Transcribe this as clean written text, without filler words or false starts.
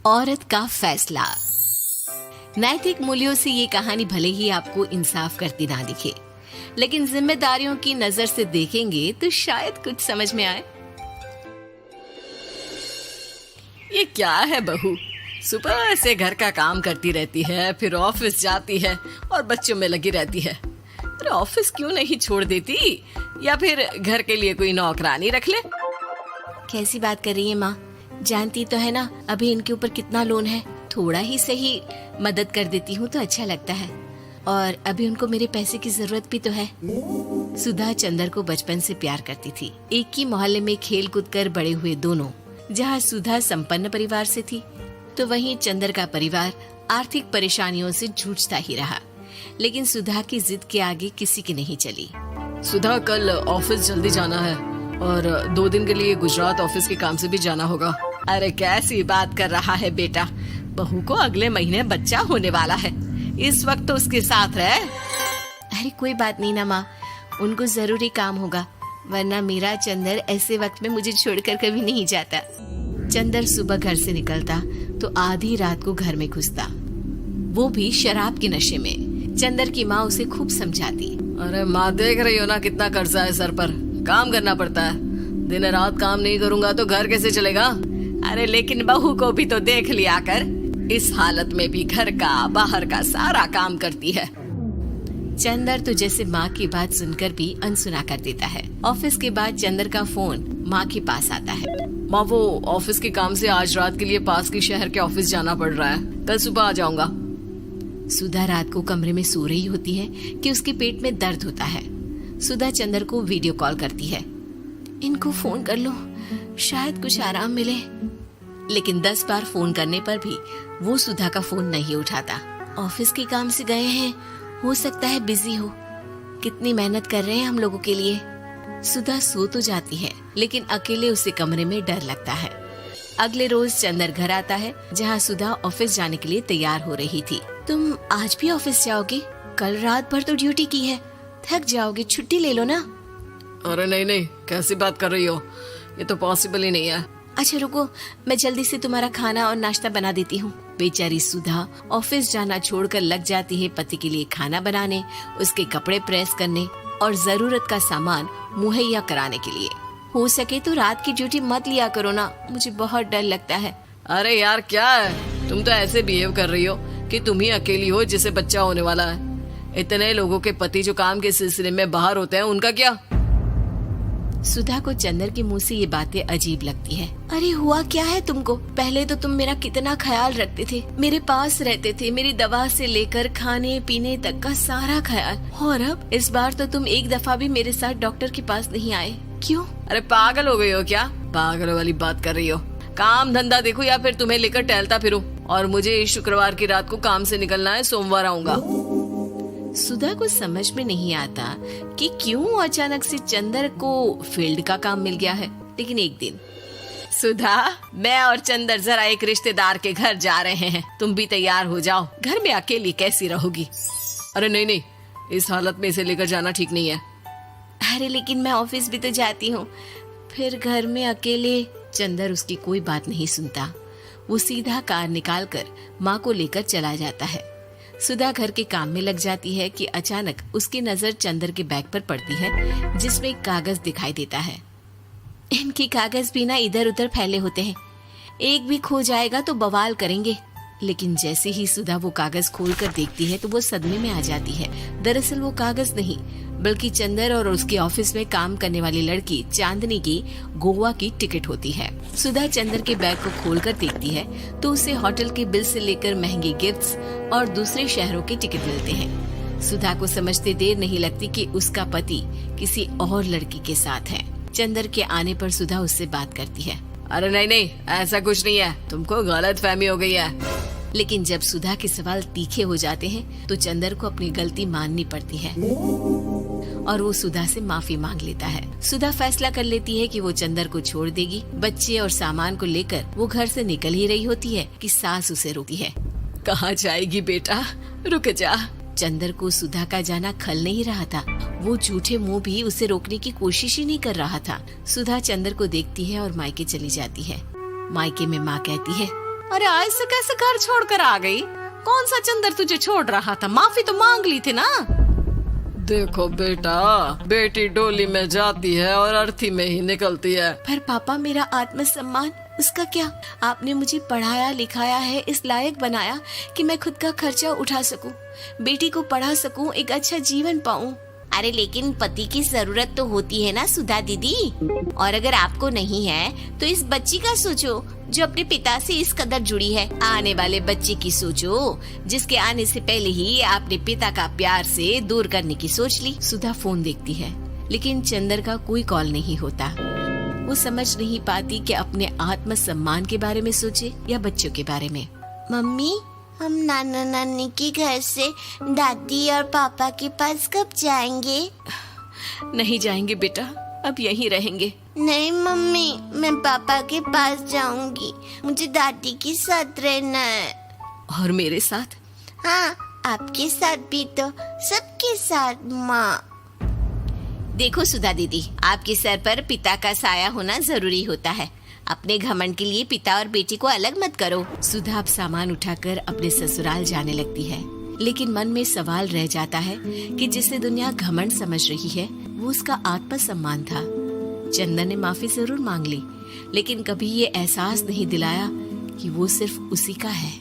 औरत का फैसला। नैतिक मूल्यों से ये कहानी भले ही आपको इंसाफ करती ना दिखे, लेकिन जिम्मेदारियों की नजर से देखेंगे तो शायद कुछ समझ में आए। ये क्या है बहू, सुबह से घर का काम करती रहती है, फिर ऑफिस जाती है और बच्चों में लगी रहती है। अरे ऑफिस क्यों नहीं छोड़ देती, या फिर घर के लिए कोई नौकरानी रख ले। कैसी बात कर रही है माँ? जानती तो है ना अभी इनके ऊपर कितना लोन है। थोड़ा ही सही मदद कर देती हूँ तो अच्छा लगता है, और अभी उनको मेरे पैसे की जरूरत भी तो है। सुधा चंदर को बचपन से प्यार करती थी। एक ही मोहल्ले में खेल कूद कर बड़े हुए दोनों। जहाँ सुधा संपन्न परिवार से थी तो वहीं चंदर का परिवार आर्थिक परेशानियों से जूझता ही रहा। लेकिन सुधा की जिद के आगे किसी की नहीं चली। सुधा, कल ऑफिस जल्दी जाना है और 2 दिन के लिए गुजरात ऑफिस के काम से भी जाना होगा। अरे कैसी बात कर रहा है बेटा, बहू को अगले महीने बच्चा होने वाला है, इस वक्त तो उसके साथ रहे। अरे कोई बात नहीं ना माँ, उनको जरूरी काम होगा, वरना मेरा चंदर ऐसे वक्त में मुझे छोड़कर कभी नहीं जाता। चंदर सुबह घर से निकलता तो आधी रात को घर में घुसता, वो भी शराब के नशे में। चंदर की माँ उसे खूब समझाती। अरे माँ, देख रही हो ना कितना कर्जा है सर पर, काम करना पड़ता है। दिन रात काम नहीं करूँगा तो घर कैसे चलेगा। अरे लेकिन बहू को भी तो देख लिया कर, इस हालत में भी घर का बाहर का सारा काम करती है। चंदर तो जैसे माँ की बात सुनकर भी अनसुना कर देता है। ऑफिस के बाद चंदर का फोन माँ के पास आता है। माँ, वो ऑफिस के काम से आज रात के लिए पास के शहर के ऑफिस जाना पड़ रहा है, कल सुबह आ जाऊंगा। सुधा रात को कमरे में सो रही होती है कि उसके पेट में दर्द होता है। सुधा चंदर को वीडियो कॉल करती है। इनको फोन कर लो, शायद कुछ आराम मिले। लेकिन 10 बार फोन करने पर भी वो सुधा का फोन नहीं उठाता। ऑफिस के काम से गए हैं, हो सकता है बिजी हो। कितनी मेहनत कर रहे हैं हम लोगों के लिए। सुधा सो तो जाती है, लेकिन अकेले उसे कमरे में डर लगता है। अगले रोज चंदर घर आता है, जहाँ सुधा ऑफिस जाने के लिए तैयार हो रही थी। तुम आज भी ऑफिस जाओगे? कल रात भर तो ड्यूटी की है, थक जाओगे, छुट्टी ले लो ना। अरे नहीं, कैसी बात कर रही हो, ये तो पॉसिबल ही नहीं है। अच्छा रुको, मैं जल्दी से तुम्हारा खाना और नाश्ता बना देती हूँ। बेचारी सुधा ऑफिस जाना छोड़कर लग जाती है पति के लिए खाना बनाने, उसके कपड़े प्रेस करने और जरूरत का सामान मुहैया कराने के लिए। हो सके तो रात की ड्यूटी मत लिया करो ना, मुझे बहुत डर लगता है। अरे यार क्या है, तुम तो ऐसे बिहेव कर रही हो कि तुम ही अकेली हो जिसे बच्चा होने वाला है। इतने लोगों के पति जो काम के सिलसिले में बाहर होते हैं, उनका क्या? सुधा को चंदर के मुंह से ये बातें अजीब लगती है। अरे हुआ क्या है तुमको? पहले तो तुम मेरा कितना ख्याल रखते थे, मेरे पास रहते थे, मेरी दवा से लेकर खाने पीने तक का सारा ख्याल। और अब इस बार तो तुम एक दफा भी मेरे साथ डॉक्टर के पास नहीं आए, क्यों? अरे पागल हो गई हो क्या? पागल वाली बात कर रही हो। काम धंधा देखो या फिर तुम्हें लेकर टहलता फिरूं। और मुझे शुक्रवार की रात को काम से निकलना है, सोमवार आऊंगा। सुधा को समझ में नहीं आता कि क्यों अचानक से चंदर को फील्ड का काम मिल गया है। लेकिन एक दिन, सुधा, मैं और चंदर जरा एक रिश्तेदार के घर जा रहे हैं, तुम भी तैयार हो जाओ, घर में अकेली कैसी रहोगी। अरे नहीं, इस हालत में इसे लेकर जाना ठीक नहीं है। अरे लेकिन मैं ऑफिस भी तो जाती हूँ, फिर घर में अकेले। चंदर उसकी कोई बात नहीं सुनता। वो सीधा कार निकाल कर माँ को लेकर चला जाता है। सुधा घर के काम में लग जाती है कि अचानक उसकी नजर चंदर के बैग पर पड़ती है, जिसमें एक कागज दिखाई देता है। इनकी कागज भी ना इधर उधर फैले होते हैं, एक भी खो जाएगा तो बवाल करेंगे। लेकिन जैसे ही सुधा वो कागज खोलकर देखती है तो वो सदमे में आ जाती है। दरअसल वो कागज नहीं, बल्कि चंदर और उसके ऑफिस में काम करने वाली लड़की चांदनी की गोवा की टिकट होती है। सुधा चंदर के बैग को खोलकर देखती है तो उसे होटल के बिल से लेकर महंगे गिफ्ट्स और दूसरे शहरों के टिकट मिलते हैं। सुधा को समझते देर नहीं लगती कि उसका पति किसी और लड़की के साथ है। चंदर के आने पर सुधा उससे बात करती है। अरे नहीं, ऐसा कुछ नहीं है, तुमको गलत फहमी हो गई है। लेकिन जब सुधा के सवाल तीखे हो जाते हैं तो चंदर को अपनी गलती माननी पड़ती है और वो सुधा से माफी मांग लेता है। सुधा फैसला कर लेती है कि वो चंदर को छोड़ देगी। बच्चे और सामान को लेकर वो घर से निकल ही रही होती है कि सास उसे रोकती है। कहाँ जाएगी बेटा, रुक जा। चंदर को सुधा का जाना खल नहीं रहा था। वो झूठे मुंह भी उसे रोकने की कोशिश ही नहीं कर रहा था। सुधा चंदर को देखती है और मायके चली जाती है। मायके में माँ कहती है, अरे ऐसे कैसे घर छोड़कर आ गई? कौन सा चंदर तुझे छोड़ रहा था? माफी तो मांग ली थी ना। देखो बेटा, बेटी डोली में जाती है और अर्थी में ही निकलती है। पर पापा, मेरा आत्मसम्मान, उसका क्या? आपने मुझे पढ़ाया लिखाया है, इस लायक बनाया कि मैं खुद का खर्चा उठा सकूं, बेटी को पढ़ा सकूं, एक अच्छा जीवन पाऊं। अरे लेकिन पति की जरूरत तो होती है ना सुधा दीदी, और अगर आपको नहीं है तो इस बच्ची का सोचो जो अपने पिता से इस कदर जुड़ी है। आने वाले बच्चे की सोचो जिसके आने से पहले ही आपने पिता का प्यार से दूर करने की सोच ली। सुधा फोन देखती है लेकिन चंदर का कोई कॉल नहीं होता। वो समझ नहीं पाती कि अपने आत्मसम्मान के बारे में सोचे या बच्चों के बारे में। मम्मी, हम नाना नानी के घर से दादी और पापा के पास कब जाएंगे? नहीं जाएंगे बेटा, अब यहीं रहेंगे। नहीं मम्मी, मैं पापा के पास जाऊंगी, मुझे दादी के साथ रहना है। और मेरे साथ? हाँ, आपके साथ भी तो, सबके साथ माँ। देखो सुधा दीदी, आपके सर पर पिता का साया होना जरूरी होता है। अपने घमंड के लिए पिता और बेटी को अलग मत करो। सुधा अब सामान उठाकर अपने ससुराल जाने लगती है, लेकिन मन में सवाल रह जाता है कि जिसे दुनिया घमंड समझ रही है वो उसका आत्मसम्मान था। चंदन ने माफी जरूर मांग ली, लेकिन कभी ये एहसास नहीं दिलाया कि वो सिर्फ उसी का है।